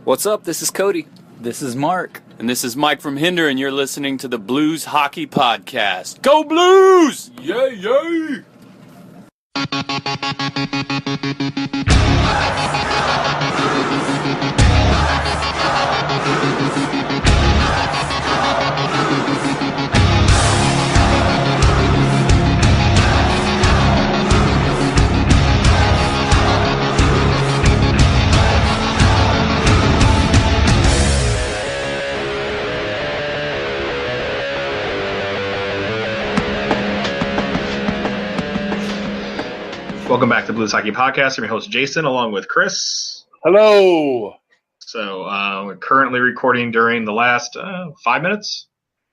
What's up? This is Cody. This is Mark. And this is Mike from Hinder, and you're listening to the Blues Hockey Podcast. Go Blues! Yay, yay! Welcome back to Blues Hockey Podcast. I'm your host, Jason, along with Chris. Hello. So we're currently recording during the last 5 minutes.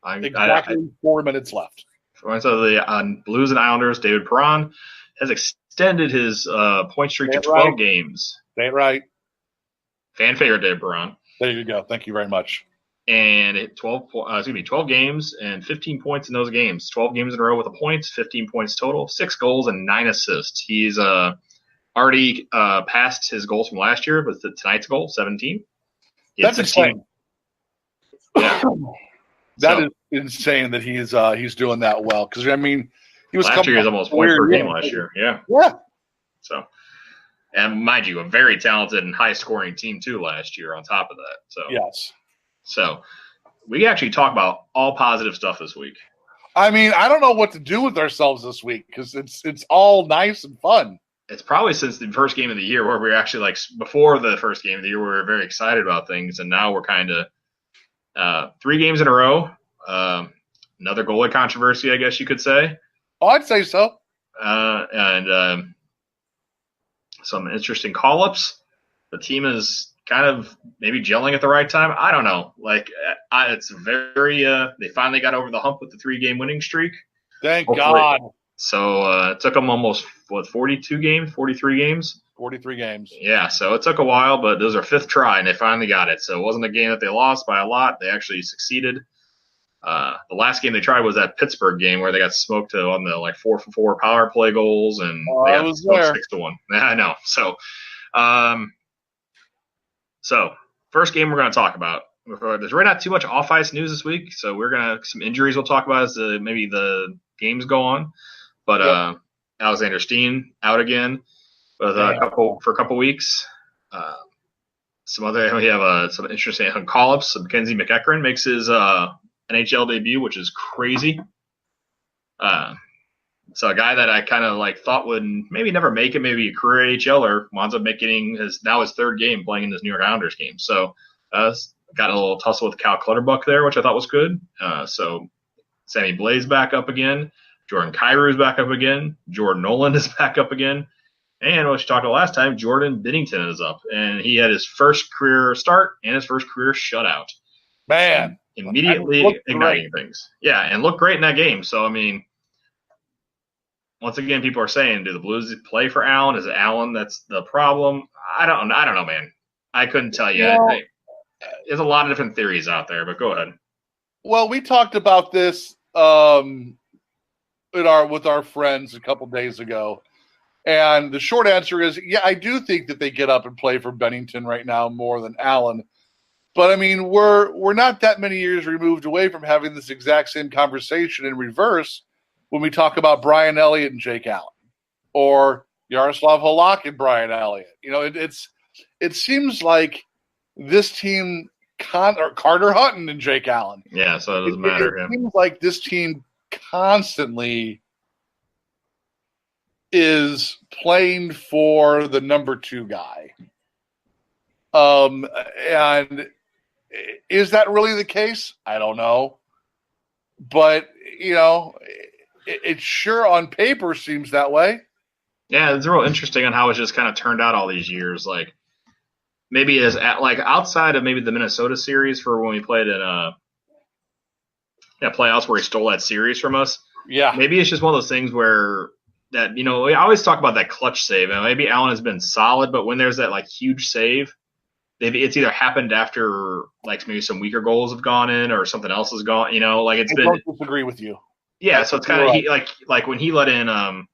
Exactly 4 minutes left. So the Blues and Islanders, David Perron, has extended his point streak to 12 games. Say it right. Fan favorite, David Perron. There you go. Thank you very much. And 12 games and 15 points in those games. 12 games in a row with a point, 15 points total, 6 goals and 9 assists. He's already passed his goals from last year with tonight's goal, 17. That's insane. Yeah. That is insane that he's doing that well. Because, I mean, he was last year he was almost point per game last year. Yeah. Yeah. So, and mind you, a very talented and high-scoring team, too, last year on top of that. So yes. So we actually talk about all positive stuff this week. I mean, I don't know what to do with ourselves this week because it's all nice and fun. It's probably since the first game of the year where we were actually like before the first game of the year, we were very excited about things. And now we're kind of 3 games in a row. Another goalie controversy, I guess you could say. Oh, I'd say so. And some interesting call-ups. The team is kind of maybe gelling at the right time. I don't know. Like, it's very they finally got over the hump with the 3-game winning streak. Thank God. So it took them almost, 43 games? 43 games. Yeah, so it took a while, but those are 5th try, and they finally got it. So it wasn't a game that they lost by a lot. They actually succeeded. The last game they tried was that Pittsburgh game where they got smoked on the 4-for-4 power play goals, and they got smoked 6-1. Yeah, I know. So, first game we're going to talk about. There's really not too much off-ice news this week, so we're going to – some injuries we'll talk about as maybe the games go on. But Alexander Steen out again for a couple weeks. We have some interesting call-ups. Mackenzie McEachran makes his NHL debut, which is crazy. So a guy that I kind of thought would maybe never make it, maybe a career AHLer, winds up making his 3rd game playing in this New York Islanders game. So got a little tussle with Cal Clutterbuck there, which I thought was good. So Sammy Blais back up again. Jordan Kyrou is back up again. Jordan Nolan is back up again. And what you talked about last time, Jordan Binnington is up. And he had his first career start and his first career shutout. Man. Immediately igniting things. Yeah, and looked great in that game. So, I mean, once again, people are saying, do the Blues play for Allen? Is it Allen that's the problem? I don't know, man. I couldn't tell you. Well, there's a lot of different theories out there, but go ahead. Well, we talked about this with our friends a couple days ago, and the short answer is, yeah, I do think that they get up and play for Binnington right now more than Allen. But I mean, we're not that many years removed away from having this exact same conversation in reverse when we talk about Brian Elliott and Jake Allen, or Yaroslav Halak and Brian Elliott. You know, it seems like this team or Carter Hutton and Jake Allen. Yeah, so it doesn't matter. It seems like this team constantly is playing for the number 2 guy. And is that really the case? I don't know. But, you know, it sure on paper seems that way. Yeah, it's real interesting on how it's just kind of turned out all these years. Like, maybe as outside of maybe the Minnesota series for when we played in playoffs where he stole that series from us. Yeah. Maybe it's just one of those things where that, you know, we always talk about that clutch save. And maybe Allen has been solid, but when there's that huge save, it's either happened after maybe some weaker goals have gone in or something else has gone, you know, I don't disagree with you. Yeah. So it's kind of like when he let in, what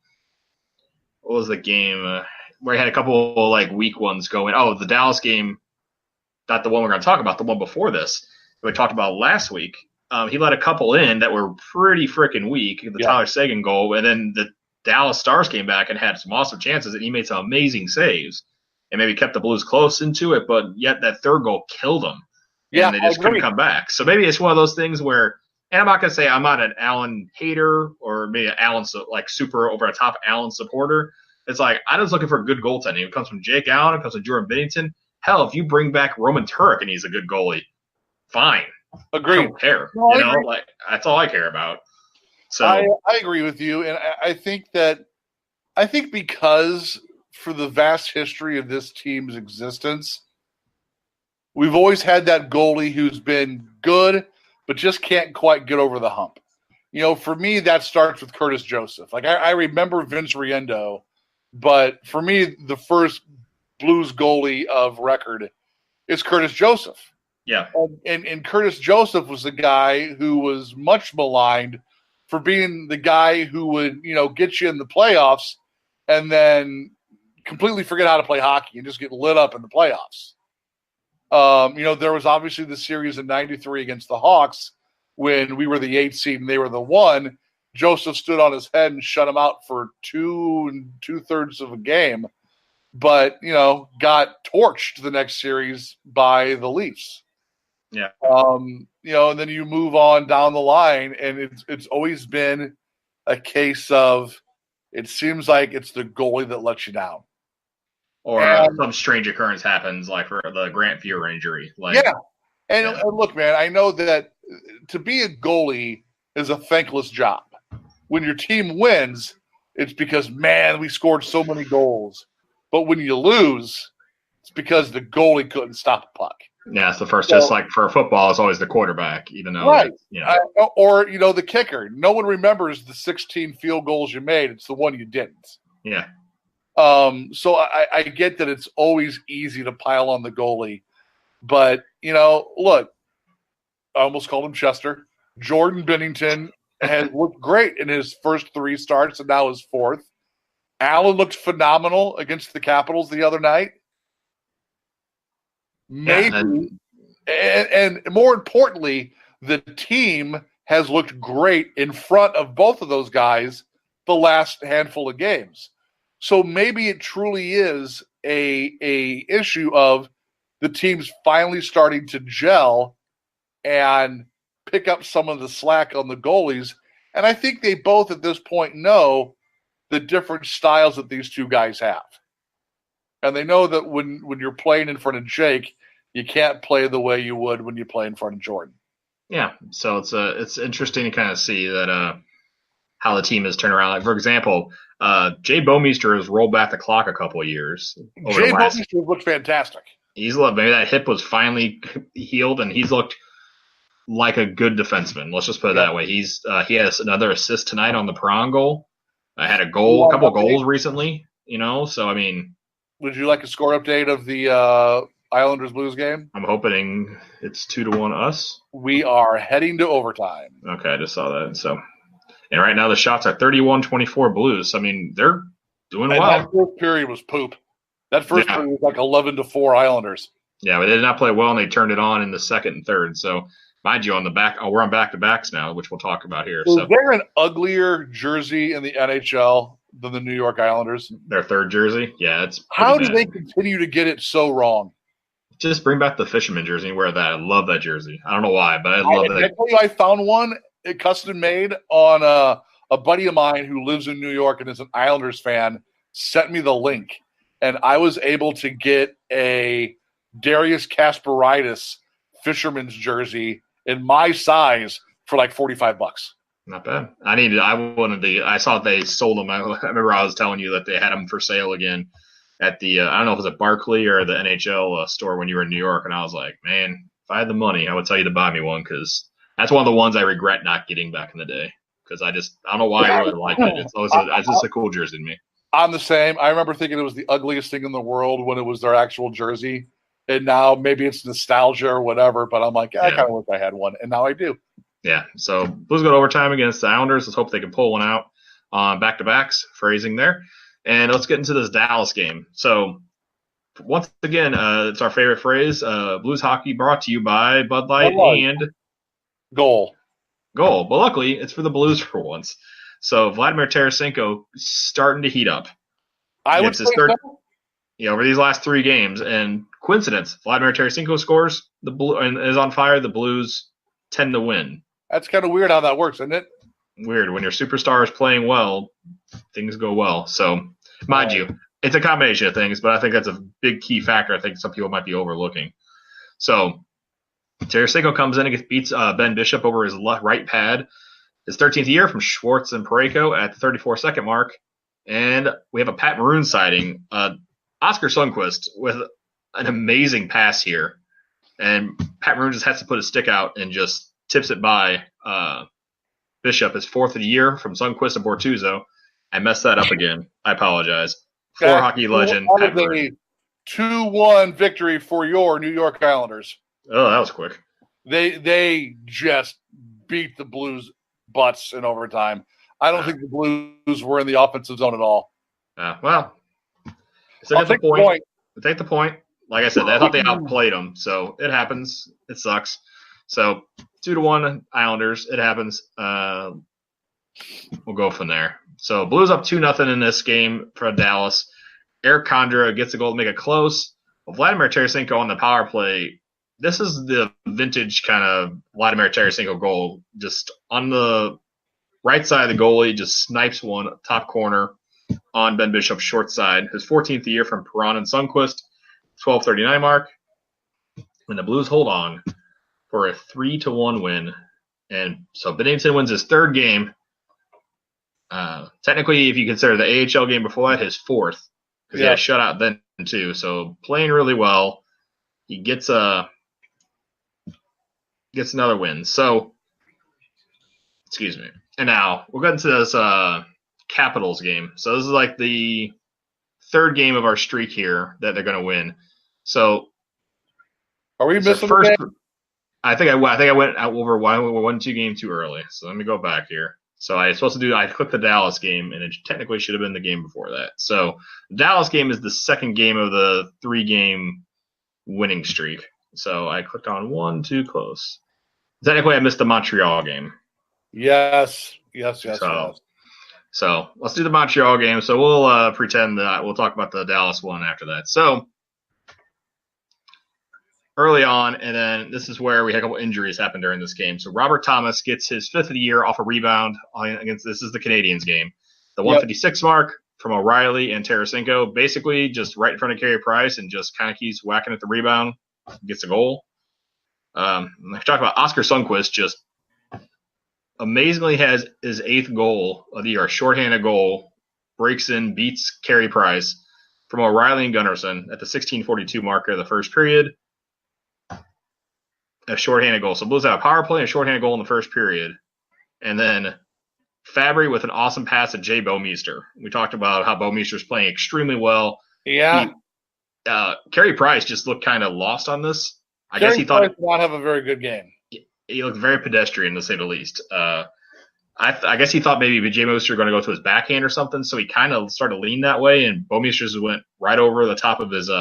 was the game where he had a couple weak ones go in? Oh, the Dallas game not the one we're going to talk about, the one before this that we talked about last week. He let a couple in that were pretty freaking weak. The Tyler Seguin goal, and then the Dallas Stars came back and had some awesome chances, and he made some amazing saves and maybe kept the Blues close into it, but yet that third goal killed them. And they just couldn't come back. So maybe it's one of those things where, and I'm not going to say I'm not an Allen hater or maybe an Allen like super over the top Allen supporter. It's like I'm just looking for good goaltending. It comes from Jake Allen. It comes from Jordan Binnington. Hell, if you bring back Roman Turek and he's a good goalie, fine. Agreed. I don't care. No, you know, like that's all I care about. So I agree with you, and I think because for the vast history of this team's existence, we've always had that goalie who's been good, but just can't quite get over the hump. You know, for me, that starts with Curtis Joseph. Like I remember Vince Riendo, but for me, the first Blues goalie of record is Curtis Joseph. Yeah. And Curtis Joseph was the guy who was much maligned for being the guy who would, you know, get you in the playoffs and then completely forget how to play hockey and just get lit up in the playoffs. You know, there was obviously the series in '93 against the Hawks when we were the 8th seed and they were the 1. Joseph stood on his head and shut him out for 2 2/3 of a game, but, you know, got torched the next series by the Leafs. Yeah. You know, and then you move on down the line, and it's always been a case of it seems like it's the goalie that lets you down. Or some strange occurrence happens, like for the Grant Fuhrer injury. Like, and look, man, I know that to be a goalie is a thankless job. When your team wins, it's because, man, we scored so many goals. But when you lose, it's because the goalie couldn't stop a puck. Yeah, it's the first. Just like for football, it's always the quarterback, even though you know, or you know, the kicker. No one remembers the 16 field goals you made. It's the one you didn't. Yeah. So I get that it's always easy to pile on the goalie, but you know, look, I almost called him Chester. Jordan Binnington has looked great in his first 3 starts, and now his 4th. Allen looked phenomenal against the Capitals the other night. Maybe, and more importantly, the team has looked great in front of both of those guys the last handful of games. So maybe it truly is a issue of the team's finally starting to gel and pick up some of the slack on the goalies. And I think they both at this point know the different styles that these two guys have. And they know that when you're playing in front of Jake, you can't play the way you would when you play in front of Jordan. Yeah, so it's interesting to kind of see that how the team has turned around. Like, for example, Jay Bouwmeester has rolled back the clock a couple of years. Jay Bouwmeester looked fantastic. He's looked, maybe that hip was finally healed, and he's looked like a good defenseman. Let's just put it that way. He has another assist tonight on the Perron goal. I had a couple of goals recently, you know. So I mean, would you like a score update of the Islanders Blues game? I'm hoping it's 2-1 us. We are heading to overtime. Okay, I just saw that. So, and right now the shots are 31-24 Blues. I mean, they're doing well. That first period was poop. That first period was like 11-4 Islanders. Yeah, but they did not play well, and they turned it on in the second and third. So, mind you, on the back, we're on back-to-backs now, which we'll talk about here. So, is there an uglier jersey in the NHL than the New York Islanders? Their third jersey? Yeah, it's how do they continue to get it so wrong? Just bring back the fisherman jersey and wear that. I love that jersey. I don't know why, but I love that. I tell you, I found one custom made on a buddy of mine who lives in New York and is an Islanders fan, sent me the link. And I was able to get a Darius Kasparaitis fisherman's jersey in my size for like $45. Not bad. I saw they sold them. I remember I was telling you that they had them for sale again at the, I don't know if it was at Barclay or the NHL store when you were in New York. And I was like, man, if I had the money, I would tell you to buy me one, because that's one of the ones I regret not getting back in the day. Because I don't know why I really like it. It's just a cool jersey to me. I'm the same. I remember thinking it was the ugliest thing in the world when it was their actual jersey. And now maybe it's nostalgia or whatever, but I'm like, I kind of wish I had one. And now I do. Yeah. So Blues go to overtime against the Islanders. Let's hope they can pull one out on back-to-backs, phrasing there. And let's get into this Dallas game. So once again, it's our favorite phrase. Blues hockey brought to you by Bud Light Bud Light. and Goal. Goal. But luckily, it's for the Blues for once. So Vladimir Tarasenko starting to heat up. I would say so. Over these last 3 games, and coincidence, Vladimir Tarasenko scores and is on fire. The Blues tend to win. That's kind of weird how that works, isn't it? Weird. When your superstar is playing well, things go well. So, mind you, it's a combination of things, but I think that's a big key factor I think some people might be overlooking. So, Tarasenko comes in and beats Ben Bishop over his right pad. His 13th year from Schwartz and Parayko at the 34-second mark. And we have a Pat Maroon sighting. Oscar Sundqvist with an amazing pass here. And Pat Maroon just has to put his stick out and just tips it by Bishop, his 4th of the year from Sundqvist and Bortuzzo. I messed that up again. I apologize. Former hockey legend. Pat Maroon. 2-1 victory for your New York Islanders. Oh, that was quick. They just beat the Blues butts in overtime. I don't think the Blues were in the offensive zone at all. Well, I'll take the point. Take the point. Like I said, I thought they outplayed them, so it happens. It sucks. So 2-1 Islanders. It happens. We'll go from there. So Blues up 2-0 in this game for Dallas. Eric Condra gets a goal to make it close. Well, Vladimir Tarasenko on the power play. This is the vintage kind of Vladimir Tarasenko goal. Just on the right side of the goalie, just snipes one top corner on Ben Bishop's short side. His 14th year from Perron and Sundqvist, 12:39 mark. And the Blues hold on for a 3-1 win. And so Bennington wins his 3rd game. Technically, if you consider the AHL game before that, his 4th. Because he had a shutout then, too. So playing really well. He gets another win. So, excuse me. And now we'll get into this Capitals game. So this is like the 3rd game of our streak here that they're going to win. So, are we missing the game? I think I went out over 1-2 game too early. So let me go back here. So I clicked the Dallas game, and it technically should have been the game before that. So the Dallas game is the 2nd game of the 3-game winning streak. So I clicked on 1 too close. Technically, I missed the Montreal game. Yes. So let's do the Montreal game. So we'll pretend that we'll talk about the Dallas one after that. So early on, and then this is where we had a couple injuries happen during this game. So Robert Thomas gets his 5th of the year off a rebound against, this is the Canadiens game. The 156 mark from O'Reilly and Tarasenko, basically just right in front of Carey Price and just kind of keeps whacking at the rebound, gets a goal. I talk about Oscar Sundqvist, just amazingly has his 8th goal of the year, a shorthanded goal, breaks in, beats Carey Price from O'Reilly and Gunnarsson at the 16:42 marker of the first period. A shorthanded goal. So Blues have a power play and a shorthanded goal in the first period. And then Fabry with an awesome pass at Jay Bouwmeester. We talked about how Bouwmeester's playing extremely well. Yeah. Carey Price just looked kind of lost on this. I Carey guess he thought Price did not have a very good game. He looked very pedestrian, to say the least. I guess he thought maybe Jay Bouwmeester was going to go to his backhand or something, so he kind of started to lean that way, and Bouwmeester just went right over the top of his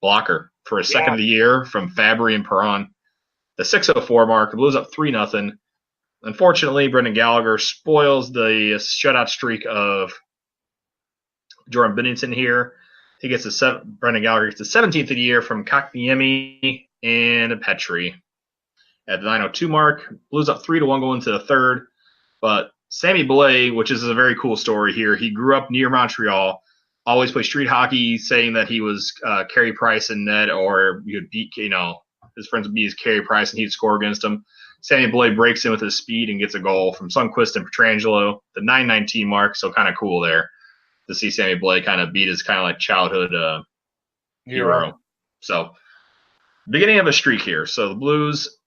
blocker for his 2nd of the year from Fabry and Perron. The 6:04 mark, the Blues up 3-0. Unfortunately, Brendan Gallagher spoils the shutout streak of Jordan Binnington here. He gets Brendan Gallagher gets the 17th of the year from Kotkaniemi and Petrie. At the 9:02 mark, Blues up 3-1 going into the 3rd. But Sammy Blais, which is a very cool story here, he grew up near Montreal, always played street hockey, saying that he was Carey Price and Ned, or he would beat, his friends would be his Carey Price and he'd score against him. Sammy Blais breaks in with his speed and gets a goal from Sundqvist and Pietrangelo, the 9:19 mark, so kind of cool there to see Sammy Blais kind of beat his kind of like childhood hero. So, beginning of a streak here. So the Blues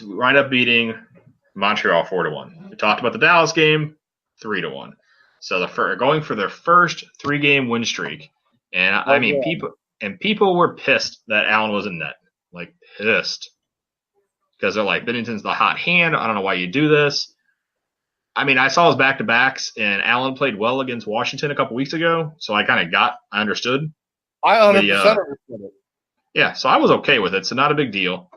wind up beating Montreal 4-1. We talked about the Dallas game, 3-1. So going for their first 3-game win streak. And people were pissed that Allen was in net. Like, pissed. Because they're like, Binnington's the hot hand. I don't know why you do this. I mean, I saw his back-to-backs, and Allen played well against Washington a couple weeks ago, so I understood. I 100% understood it. Yeah, so I was okay with it, so not a big deal.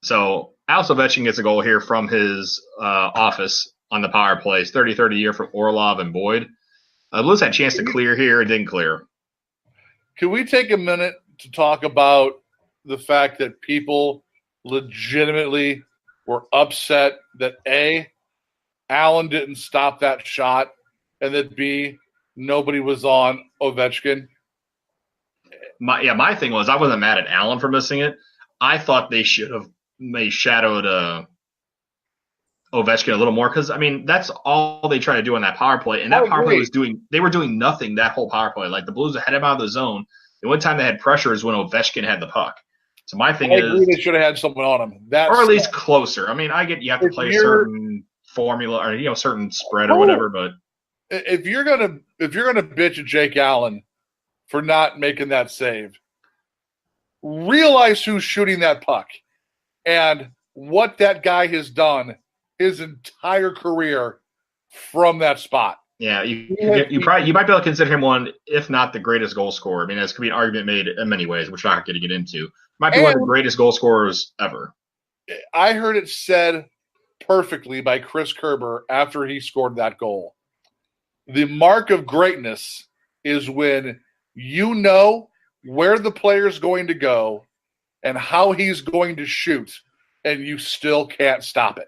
So Alex Ovechkin gets a goal here from his office on the power plays, 30-30 year from Orlov and Boyd. Blues had a chance to clear here and didn't clear. Can we take a minute to talk about the fact that people legitimately were upset that A, Allen didn't stop that shot, and that B, nobody was on Ovechkin? My thing was I wasn't mad at Allen for missing it. I thought they should have shadowed Ovechkin a little more because, I mean, that's all they try to do on that power play. And that power play they were doing nothing that whole power play. Like, the Blues had him out of the zone. The one time they had pressure is when Ovechkin had the puck. So my thing is, they should have had someone on him. Or at least closer. I mean, I get you have to play a certain formula or, certain spread or whatever, but if you're gonna bitch at Jake Allen for not making that save, realize who's shooting that puck and what that guy has done his entire career from that spot. Yeah, you might be able to consider him one, if not the greatest goal scorer. I mean, this could be an argument made in many ways, which I'm not going to get into. Might be one of the greatest goal scorers ever. I heard it said perfectly by Chris Kerber after he scored that goal. The mark of greatness is when you know where the player's going to go and how he's going to shoot, and you still can't stop it.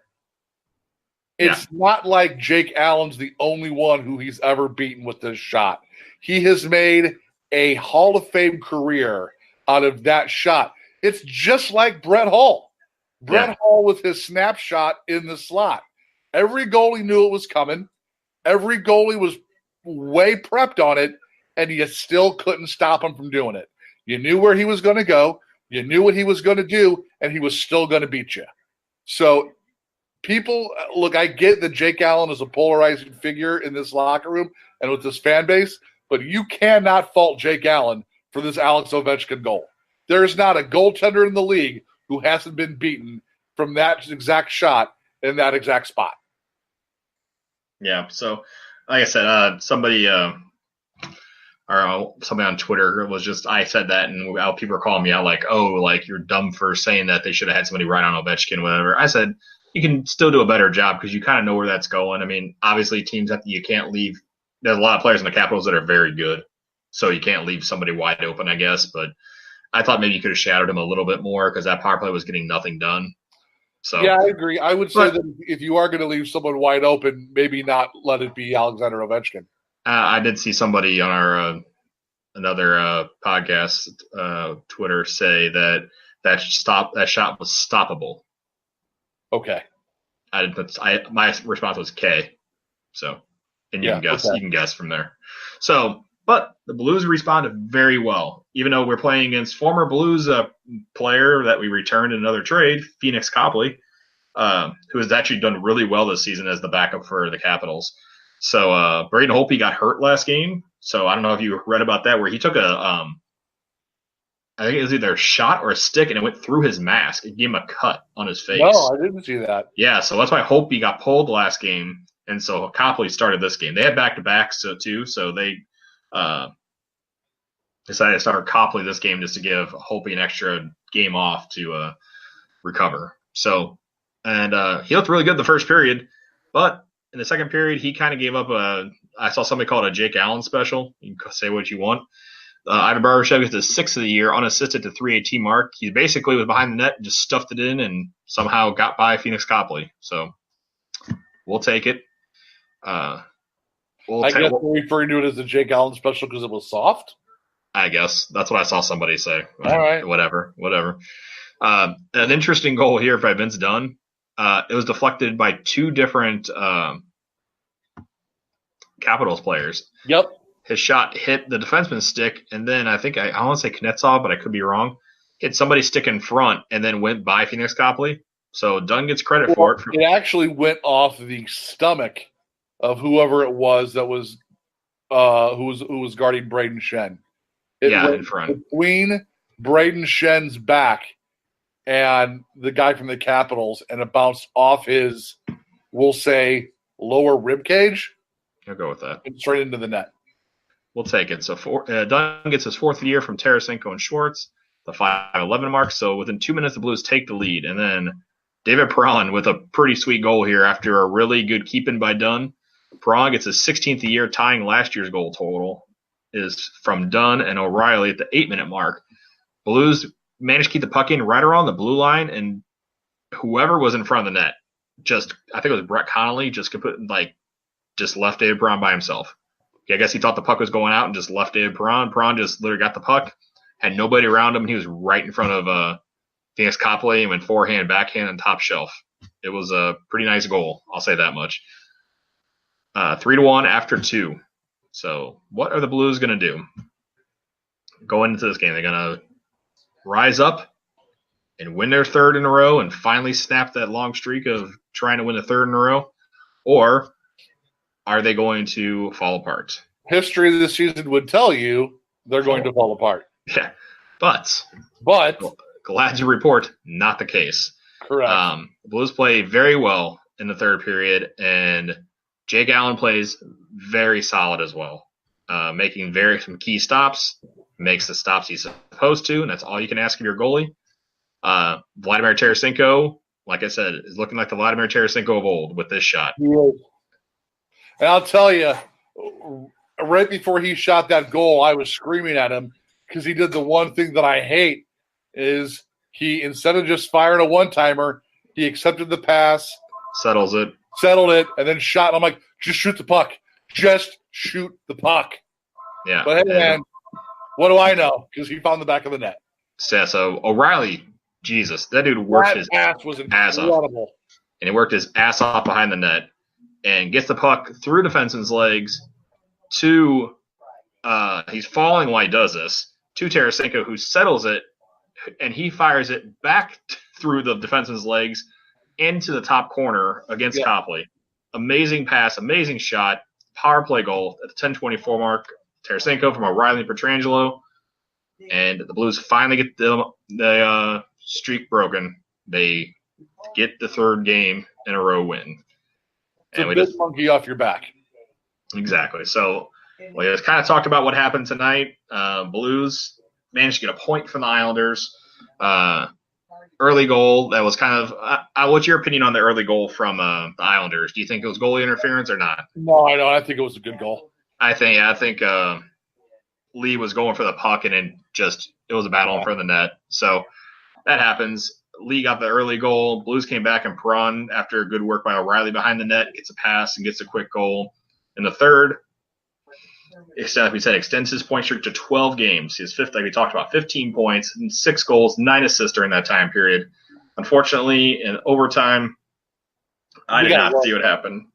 It's not like Jake Allen's the only one who he's ever beaten with this shot. He has made a Hall of Fame career out of that shot. It's just like Brett Hull. Brett Hull with his snapshot in the slot. Every goalie knew it was coming. Every goalie was way prepped on it, and you still couldn't stop him from doing it. You knew where he was going to go. You knew what he was going to do, and he was still going to beat you. So, people, look, I get that Jake Allen is a polarizing figure in this locker room and with this fan base, but you cannot fault Jake Allen for this Alex Ovechkin goal. There is not a goaltender in the league who hasn't been beaten from that exact shot in that exact spot. Yeah, so like I said, somebody on Twitter was just, I said that, and people are calling me out like, oh, like, you're dumb for saying that they should have had somebody right on Ovechkin, whatever. I said, you can still do a better job because you kind of know where that's going. I mean, obviously teams you can't leave. There's a lot of players in the Capitals that are very good, so you can't leave somebody wide open, I guess. But I thought maybe you could have shadowed him a little bit more because that power play was getting nothing done. So yeah, I agree. I would say that if you are going to leave someone wide open, maybe not let it be Alexander Ovechkin. I did see somebody on our another podcast Twitter say that shot was stoppable. Okay. My response was K. So, and you can guess. Okay. You can guess from there. So, but the Blues responded very well, even though we're playing against former Blues player that we returned in another trade, Phoenix Copley, who has actually done really well this season as the backup for the Capitals. So, Braden Holtby got hurt last game. So I don't know if you read about that, where he took I think it was either a shot or a stick, and it went through his mask. It gave him a cut on his face. No, I didn't see that. Yeah, so that's why Holtby got pulled last game, and so Copley started this game. They had back-to-backs too, so they decided to start Copley this game just to give Holtby an extra game off to recover. So, and he looked really good the first period, but in the second period, he kind of gave up I saw somebody call it a Jake Allen special. You can say what you want. Ivan Barbashev gets his 6th of the year, unassisted to 318 mark. He basically was behind the net and just stuffed it in and somehow got by Phoenix Copley. So we'll take it. I guess we're referring to it as the Jake Allen special because it was soft? I guess. That's what I saw somebody say. All right. Whatever. An interesting goal here by Vince Dunn. It was deflected by two different Capitals players. Yep. His shot hit the defenseman's stick, and then I think I want to say Kuznetsov, but I could be wrong. Hit somebody's stick in front, and then went by Phoenix Copley. So Dunn gets credit for it. It actually went off the stomach of whoever it was that was who was guarding Braden Shen. It went in front between Braden Shen's back and the guy from the Capitals, and it bounced off his, we'll say, lower rib cage. I'll go with that. And straight into the net. We'll take it. So Dunn gets his fourth year from Tarasenko and Schwartz, the 5:11 mark. So within 2 minutes, the Blues take the lead. And then David Perron with a pretty sweet goal here after a really good keep-in by Dunn. Perron gets his 16th year, tying last year's goal total, is from Dunn and O'Reilly at the 8-minute mark. Blues managed to keep the puck in right around the blue line, and whoever was in front of the net, I think it was Brett Connolly, just left David Perron by himself. I guess he thought the puck was going out and just left David Perron. Perron just literally got the puck, had nobody around him, and he was right in front of Phoenix Copley and went forehand, backhand, and top shelf. It was a pretty nice goal, I'll say that much. 3-1 after 2. So what are the Blues going to do going into this game? They're going to rise up and win their third in a row and finally snap that long streak of trying to win a third in a row? Or are they going to fall apart? History of the season would tell you they're going to fall apart. Yeah, but glad to report, not the case. Correct. The Blues play very well in the third period, and Jake Allen plays very solid as well, making some key stops, makes the stops he's supposed to, and that's all you can ask of your goalie. Vladimir Tarasenko, like I said, is looking like the Vladimir Tarasenko of old with this shot. And I'll tell you, right before he shot that goal, I was screaming at him because he did the one thing that I hate is he, instead of just firing a one-timer, he accepted the pass. Settled it, and then shot. I'm like, just shoot the puck. Just shoot the puck. Yeah. But, hey, man, what do I know? Because he found the back of the net. Yeah, so O'Reilly, Jesus, that dude worked his ass was ass off. And he worked his ass off behind the net and gets the puck through defenseman's legs to he's falling while he does this, to Tarasenko, who settles it, and he fires it back through the defenseman's legs into the top corner against Copley. Amazing pass, amazing shot, power play goal at the 10:24 mark. Tarasenko from O'Reilly and Pietrangelo. And the Blues finally get the streak broken. They get the third game in a row win. It's a big monkey off your back. Exactly. So we just kind of talked about what happened tonight. Blues managed to get a point from the Islanders. Early goal that was kind of what's your opinion on the early goal from the Islanders? Do you think it was goalie interference or not? No, I don't. I think it was a good goal. I think Lee was going for the puck, and it was a battle in front of the net. So that happens. Lee got the early goal. Blues came back, and Perron, after good work by O'Reilly behind the net, gets a pass and gets a quick goal. In the third, like we said, extends his point streak to 12 games. His fifth, like we talked about, 15 points, and 6 goals, 9 assists during that time period. Unfortunately, in overtime, I did not see what happened.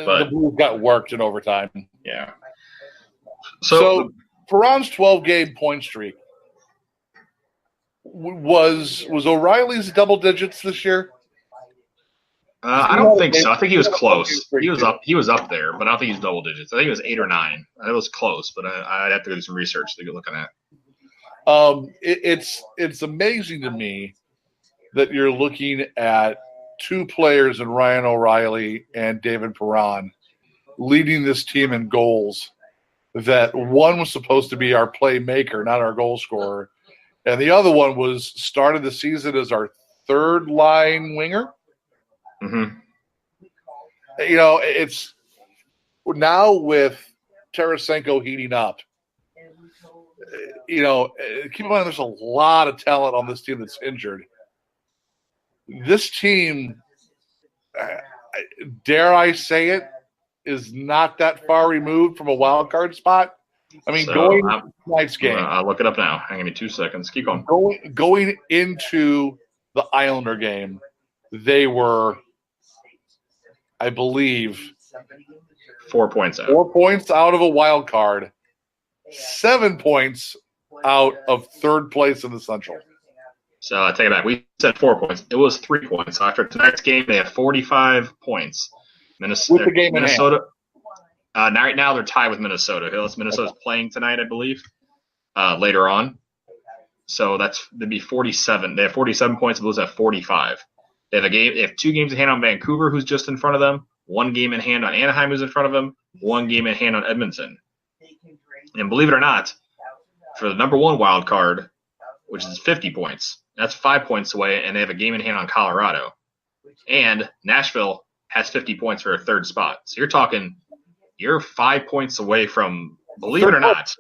But the Blues got worked in overtime. Yeah. So Perron's 12-game point streak was O'Reilly's double digits this year? I don't think so. I think he was close. He was up there, but I don't think he's double digits. I think it was 8 or 9. It was close, but I'd have to do some research to get looking at. It's amazing to me that you're looking at 2 players in Ryan O'Reilly and David Perron leading this team in goals. That one was supposed to be our playmaker, not our goal scorer, and the other one was started the season as our third line winger. Mm-hmm. You know, it's now with Tarasenko heating up. You know, keep in mind there's a lot of talent on this team that's injured. This team, dare I say it, is not that far removed from a wild card spot. I mean, going into tonight's game. I'll look it up now. Hang on me 2 seconds. Keep going. Going into the Islander game, they were, I believe, 4 points out. 4 points out of a wild card, 7 points out of third place in the Central. So I take it back. We said 4 points. It was 3 points. After tonight's game, they have 45 points. With the game Minnesota. Right now they're tied with Minnesota. Minnesota's playing tonight, I believe, later on. So they'd be 47. They have 47 points. The Blues have 45. They have 2 games in hand on Vancouver, who's just in front of them. 1 game in hand on Anaheim, who's in front of them. 1 game in hand on Edmonton. And believe it or not, for the number 1 wild card, which is 50 points, that's 5 points away, and they have a game in hand on Colorado. And Nashville has 50 points for a 3rd spot. So you're 5 points away from, believe it or not,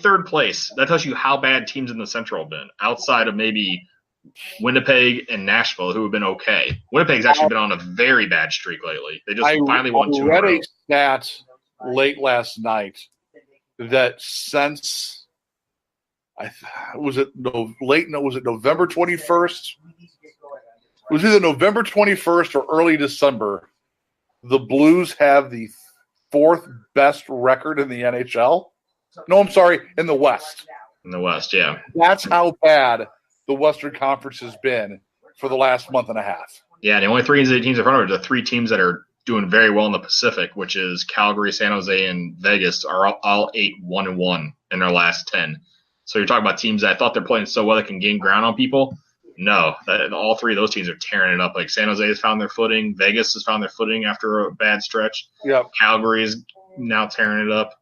3rd place. That tells you how bad teams in the Central have been, outside of maybe Winnipeg and Nashville, who have been okay. Winnipeg's actually been on a very bad streak lately. They just finally won 2 in a row. I read a stat late last night that since was it November 21st? It was either November 21st or early December. The Blues have the 4th best record in the NHL. No, I'm sorry, in the West. In the West, yeah. That's how bad the Western Conference has been for the last month and a half. Yeah, the only 3 teams in front of it are the 3 teams that are doing very well in the Pacific, which is Calgary, San Jose, and Vegas, are all 8-1-1 in their last 10. So you're talking about teams that I thought they're playing so well they can gain ground on people. No, all 3 of those teams are tearing it up. Like San Jose has found their footing. Vegas has found their footing after a bad stretch. Yep. Calgary is now tearing it up.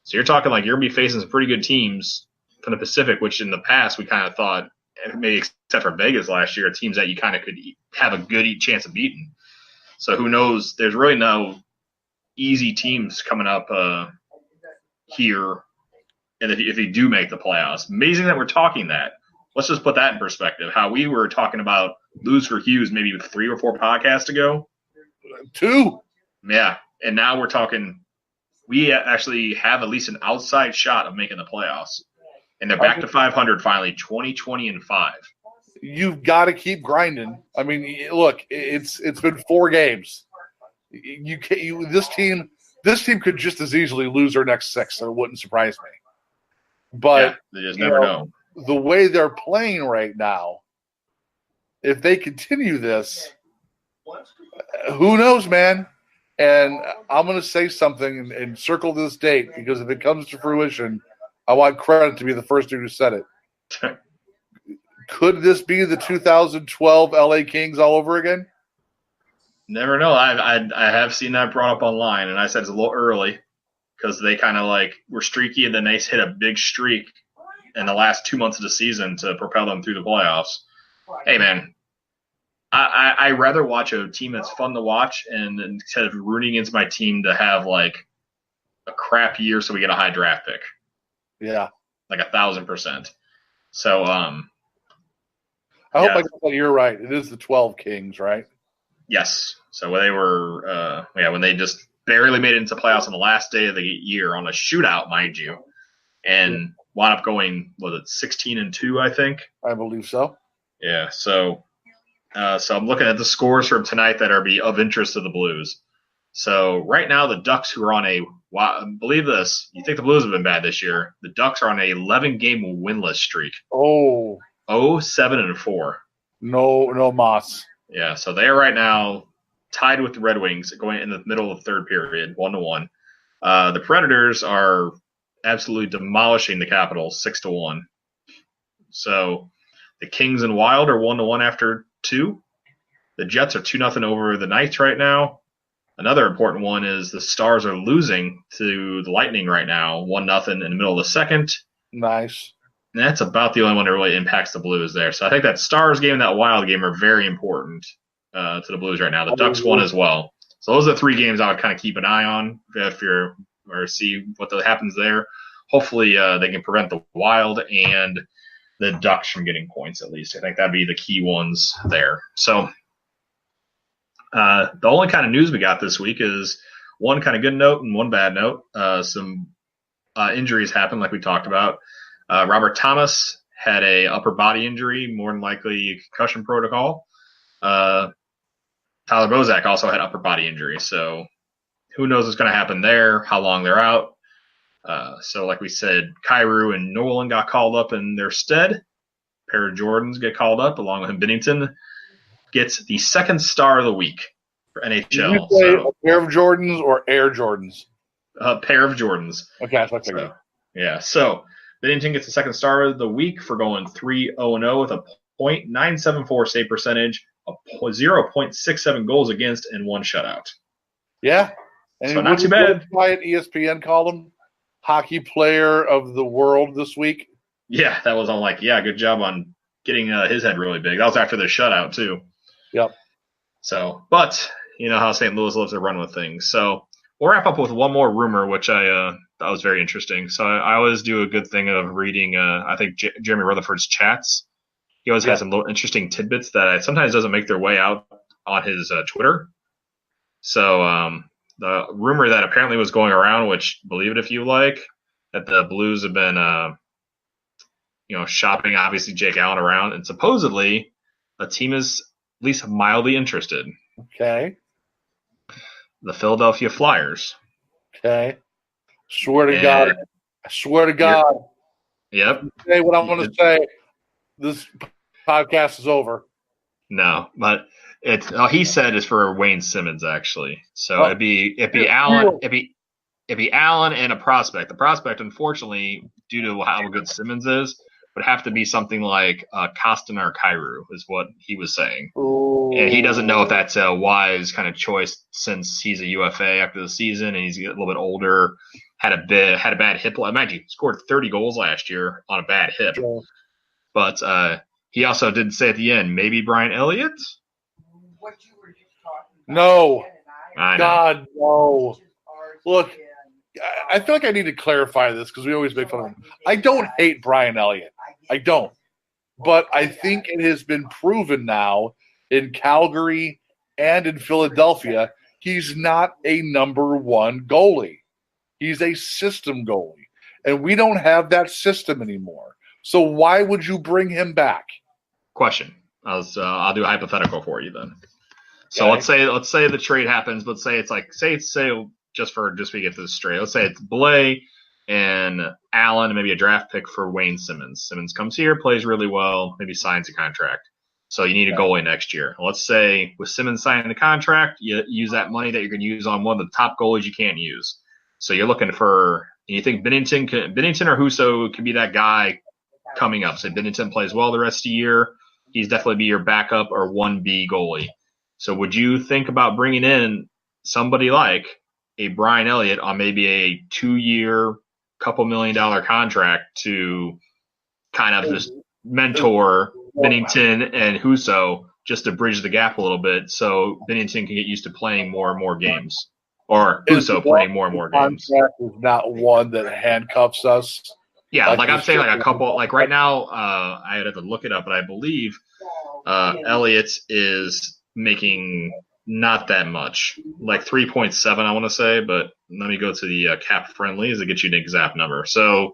So you're talking like you're going to be facing some pretty good teams from the Pacific, which in the past we kind of thought, maybe except for Vegas last year, teams that you kind of could have a good chance of beating. So who knows? There's really no easy teams coming up here, and if you do make the playoffs. Amazing that we're talking that. Let's just put that in perspective. How we were talking about lose for Hughes maybe 3 or 4 podcasts ago. 2. Yeah, and now we're talking we actually have at least an outside shot of making the playoffs. And they're back to 500 finally, 20-5. You've got to keep grinding. I mean, look, it's been 4 games. This team could just as easily lose their next 6. It wouldn't surprise me. But they just never know. The way they're playing right now, if they continue this, who knows, man? And I'm going to say something and circle this date, because if it comes to fruition, I want credit to be the first dude who said it. Could this be the 2012 LA Kings all over again? Never know. I have seen that brought up online, and I said it's a little early because they kind of like were streaky, and then they hit a big streak in the last 2 months of the season to propel them through the playoffs. Hey, man, I rather watch a team that's fun to watch, and instead of rooting against my team to have like a crap year so we get a high draft pick. Yeah. Like 1,000%. So, I hope I got that. You're right. It is the 12 Kings, right? Yes. So they were, when they just barely made it into playoffs on the last day of the year on a shootout, mind you, and wound up going, 16-2, I think. I believe so. Yeah. So I'm looking at the scores from tonight that are of interest to the Blues. So right now the Ducks, who are on believe this, you think the Blues have been bad this year. The Ducks are on a 11-game winless streak. Oh. 7-4. No Moss. Yeah, so they are right now tied with the Red Wings going in the middle of the 3rd period, 1-1. The Predators are absolutely demolishing the Capitals, 6-1. So the Kings and Wild are 1-1 after 2. The Jets are 2-0 over the Knights right now. Another important one is the Stars are losing to the Lightning right now, 1-0 in the middle of the 2nd. Nice. And that's about the only one that really impacts the Blues there. So I think that Stars game and that Wild game are very important to the Blues right now. The Ducks won as well. So those are the 3 games I would kind of keep an eye on or see what happens there. Hopefully they can prevent the Wild and the Ducks from getting points at least. I think that'd be the key ones there. So the only kind of news we got this week is one kind of good note and one bad note. Some injuries happened like we talked about. Robert Thomas had a upper body injury, more than likely a concussion protocol. Tyler Bozak also had upper body injury. So who knows what's going to happen there, how long they're out. So like we said, Kyrou and Nolan got called up in their stead. A pair of Jordans get called up along with him. Binnington gets the 2nd star of the week for NHL. Did you say a pair of Jordans or Air Jordans? A pair of Jordans. Okay, that's what I figured. Yeah, so Bennington gets the second star of the week for going 3-0-0 with a .974 save percentage, a 0.67 goals against, and 1 shutout. Yeah. And So not too bad. Quiet ESPN called him Hockey Player of the World this week. Yeah, that was on good job on getting his head really big. That was after the shutout, too. Yep. So, but you know how St. Louis loves to run with things. So we'll wrap up with one more rumor, which I thought was very interesting. So I always do a good thing of reading, I think, Jeremy Rutherford's chats. He always has some little interesting tidbits that sometimes doesn't make their way out on his Twitter. So the rumor that apparently was going around, which believe it if you like, that the Blues have been, shopping obviously Jake Allen around, and supposedly a team is at least mildly interested. Okay. The Philadelphia Flyers. Okay. Swear to God. I swear to God. Yep. Say what I'm going to say. This podcast is over. No, but he said it's for Wayne Simmons actually. So it'd be Allen, it'd be Allen and a prospect. The prospect, unfortunately, due to how good Simmons is, would have to be something like Kostin or Kyrou, is what he was saying. Ooh. And he doesn't know if that's a wise kind of choice since he's a UFA after the season and he's a little bit older. Had a bad hip. Imagine he scored 30 goals last year on a bad hip. Yeah. But he also did say at the end, maybe Brian Elliott. What you were just talking about. No. I know. God, no. Look, I feel like I need to clarify this because we always make fun of him. I don't hate Brian Elliott. I don't. But I think it has been proven now in Calgary and in Philadelphia, he's not a number one goalie. He's a system goalie. And we don't have that system anymore. So why would you bring him back? Question. I'll do a hypothetical for you then. So Okay. let's say the trade happens. Let's say it's like say just so we get this straight. Let's say it's Blais and Allen and maybe a draft pick for Wayne Simmons. Simmons comes here, plays really well, maybe signs a contract. So you need a goalie next year. Let's say with Simmons signing the contract, you use that money that you're going to use on one of the top goalies you can't use. So you're looking for, and you think Bennington or Husso could be that guy coming up. Say Bennington plays well the rest of the year, he's definitely be your backup or 1B goalie. So would you think about bringing in somebody like a Brian Elliott on maybe a 2-year, couple $1 million contract to kind of just mentor Bennington and Husso just to bridge the gap a little bit so Bennington can get used to playing more and more games, or Husso playing more and more games? Contract is not one that handcuffs us. Yeah, like I'm saying, like a couple, like right now, I had to look it up, but I believe Elliott is making not that much, like 3.7, I want to say, but let me go to the cap friendlies to get you an exact number. So,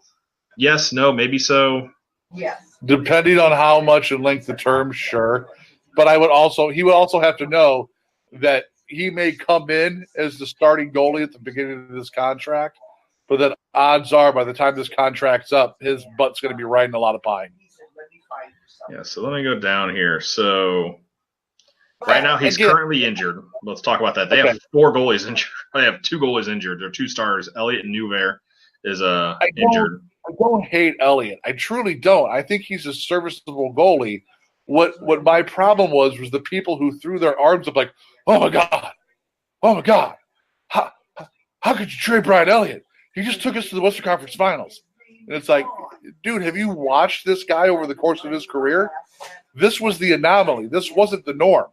yes, no, maybe so. Yes. Depending on how much and length of term, sure. But he would also have to know that he may come in as the starting goalie at the beginning of this contract, but that odds are by the time this contract's up, his butt's going to be riding a lot of pine. Yeah, so let me go down here. So right now he's currently injured. Let's talk about that. They have 4 goalies injured. They have 2 goalies injured. They're 2 stars. Elliott and Neuver is injured. I don't hate Elliott. I truly don't. I think he's a serviceable goalie. What my problem was the people who threw their arms up like, oh my God, how could you trade Brian Elliott? He just took us to the Western Conference Finals. And it's like, dude, have you watched this guy over the course of his career? This was the anomaly. This wasn't the norm.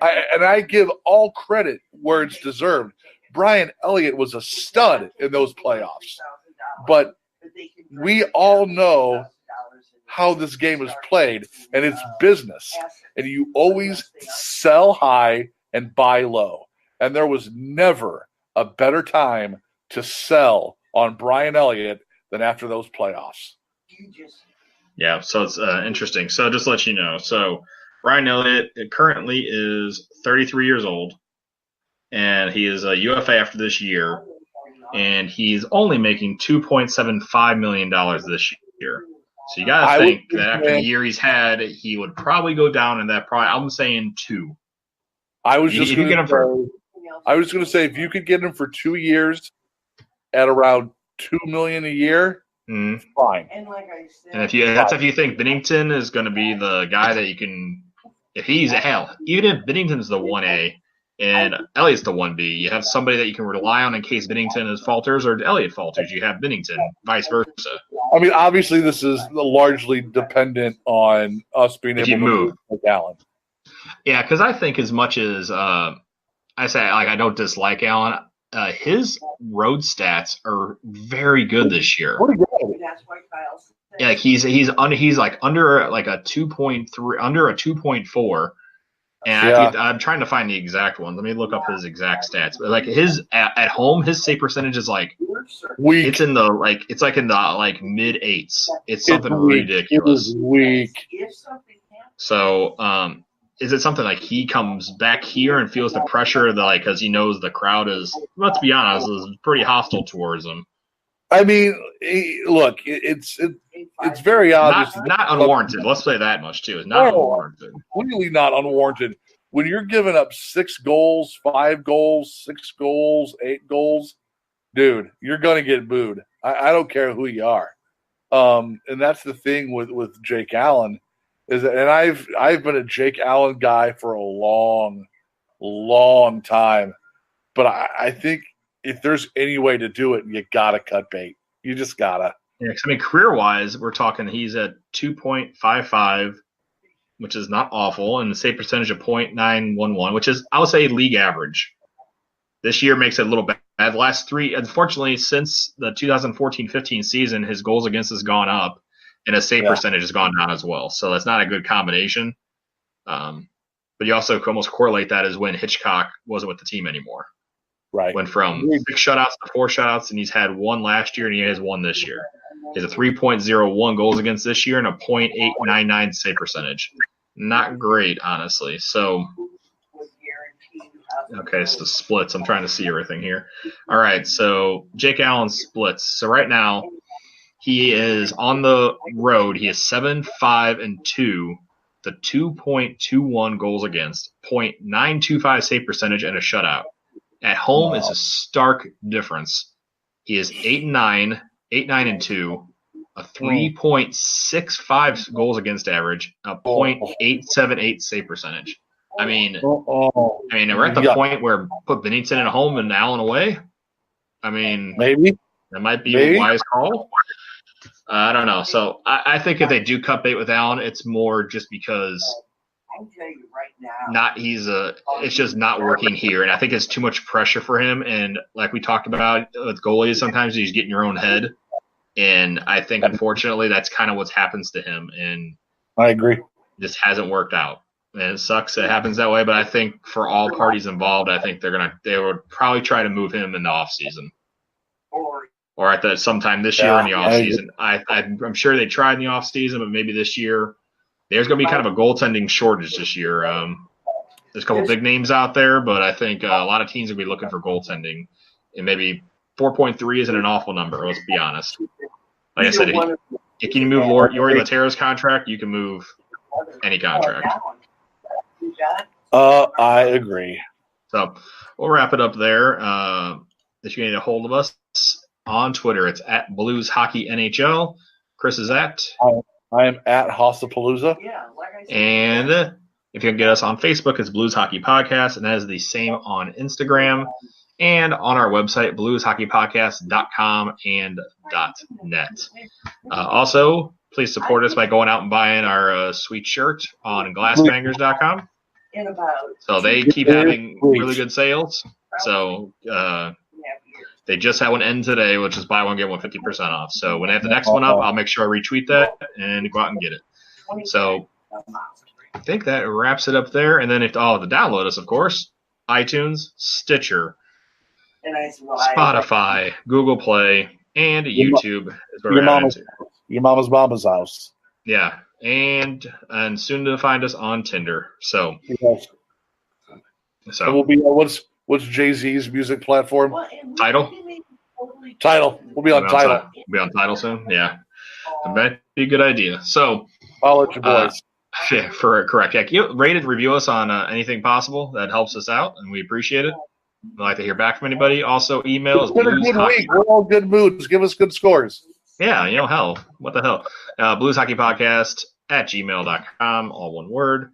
I give all credit where it's deserved. Brian Elliott was a stud in those playoffs. But we all know how this game is played, and it's business. And you always sell high and buy low. And there was never a better time to sell on Brian Elliott than after those playoffs. Yeah, so it's interesting. So just to let you know, so Brian Elliott currently is 33 years old, and he is a UFA after this year, and he's only making $2.75 million this year. So you got to think that after the year he's had, he would probably go down in that price. I'm saying 2. I was just going to say, if you could get him for 2 years at around $2 million a year, fine. And like I said, And if you think Bennington is going to be the guy that you can, if he's hell, even if Bennington's the 1A and Elliott's the 1B, you have somebody that you can rely on in case Bennington falters or Elliott falters. You have Bennington, vice versa. I mean, obviously, this is largely dependent on us being If able you to move. like Allen. Yeah, because I think as much as I say, like I don't dislike Allen, his road stats are very good this year. Pretty good. that's why Kyle said. Yeah, like he's like under like a 2.3, under a 2.4. And I'm trying to find the exact one. Let me look up his exact stats. But like his at home, his save percentage is like Weak. it's in the mid 8s. It's something ridiculous. It is weak. If something happens, So is it something like he comes back here and feels the pressure because he knows the crowd is, let's be honest, is pretty hostile towards him? I mean, look, it's very obvious. Not unwarranted. Let's say that much too. It's not unwarranted. Completely not unwarranted. When you're giving up 6 goals, 5 goals, 6 goals, 8 goals, dude, you're gonna get booed. I don't care who you are. And that's the thing with Jake Allen is that, and I've been a Jake Allen guy for a long, long time, but I think if there's any way to do it, you gotta cut bait. You just gotta. Yeah, because I mean, career-wise, we're talking he's at 2.55, which is not awful, and the save percentage of .911, which is, I would say, league average. This year makes it a little bad. The last 3, unfortunately, since the 2014-15 season, his goals against has gone up, and his save percentage has gone down as well. So that's not a good combination. But you also almost correlate that as when Hitchcock wasn't with the team anymore. Right. Went from 6 shutouts to 4 shutouts, and he's had 1 last year, and he has 1 this year. He has a 3.01 goals against this year and a .899 save percentage. Not great, honestly. So, okay, so splits. I'm trying to see everything here. All right, so Jake Allen splits. So right now, he is on the road. He is 7-5-2, the 2.21 goals against, .925 save percentage, and a shutout. At home is a stark difference. He is 8-9, 8-9-2, a 3.65 goals against average, a .878 save percentage. I mean, we're at the point where put Bennington at home and Allen away. I mean, maybe that might be a wise call. I don't know. So I think if they do cut bait with Allen, it's more just because I'll tell you right now. It's just not working here, and I think it's too much pressure for him. And like we talked about with goalies, sometimes you just get in your own head, and I think unfortunately that's kind of what happens to him. And I agree. This hasn't worked out, and it sucks. It happens that way, but I think for all parties involved, I think they would probably try to move him in the off season, or at sometime this year in the off season. I'm sure they tried in the off season, but maybe this year. There's going to be kind of a goaltending shortage this year. There's a couple big names out there, but I think a lot of teams will be looking for goaltending. And maybe 4.3 isn't an awful number, let's be honest. Like I said, if you can move Yori Laterra's contract, you can move any contract. I agree. So we'll wrap it up there. If you need a hold of us on Twitter, it's at Blues Hockey NHL. Chris is at... I am at Hossapalooza. And if you can get us on Facebook, it's Blues Hockey Podcast, and that is the same on Instagram and on our website, blueshockeypodcast.com and .net. Also, please support us by going out and buying our sweet shirt on glassbangers.com. So they keep having really good sales. So they just had one end today, which is buy one, get one 50% off. So when they have the next one up, I'll make sure I retweet that and go out and get it. So I think that wraps it up there. And then to download us, of course, iTunes, Stitcher, Spotify, Google Play, and YouTube is where we're at. Your mama's house. Yeah. And soon to find us on Tinder. So we'll be what's Jay-Z's music platform? Tidal. We'll be on Tidal. We'll be on Tidal soon. Yeah, that might be a good idea. So I'll let you boys. Correct. Yeah, you review us on anything possible. That helps us out, and we appreciate it. We'd like to hear back from anybody. Also, email is We're in a good week. We're all good moods. Give us good scores. Yeah, hell, what the hell? blueshockeypodcast@gmail.com, all one word.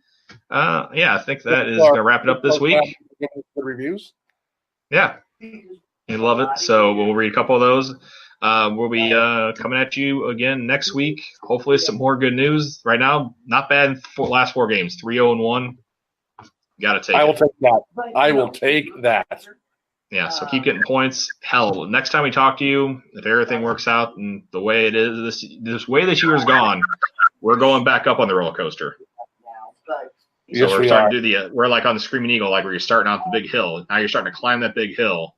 I think that is going to wrap it up this week. The reviews. Yeah, you love it. So we'll read a couple of those. We'll be coming at you again next week. Hopefully some more good news. Right now, not bad last 4 games, 3-0-1. Got to take it. I will take that. I will take that. Yeah, so keep getting points. Hell, next time we talk to you, if everything works out and the way it is, this way this year is gone, we're going back up on the roller coaster. Yes, So we're we starting are. to do we're like on the Screaming Eagle, like where you're starting out the big hill. Now you're starting to climb that big hill.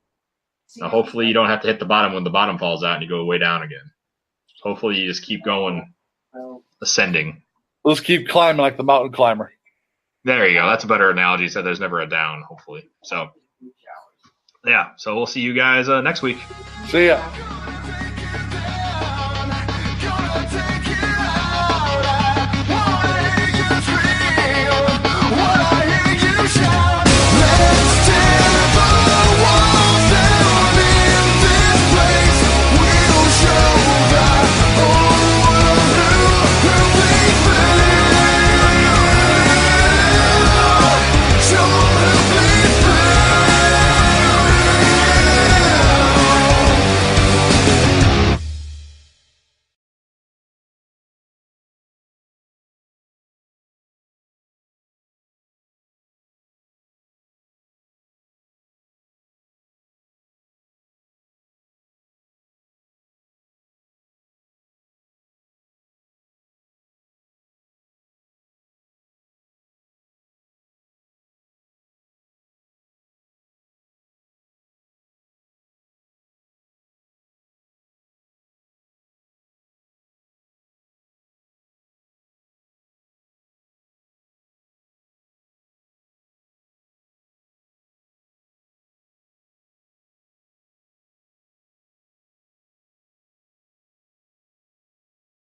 Now hopefully you don't have to hit the bottom when the bottom falls out and you go way down again. Hopefully you just keep going, ascending. Let's keep climbing like the mountain climber. There you go. That's a better analogy. So there's never a down, hopefully. So, yeah. So we'll see you guys next week. See ya.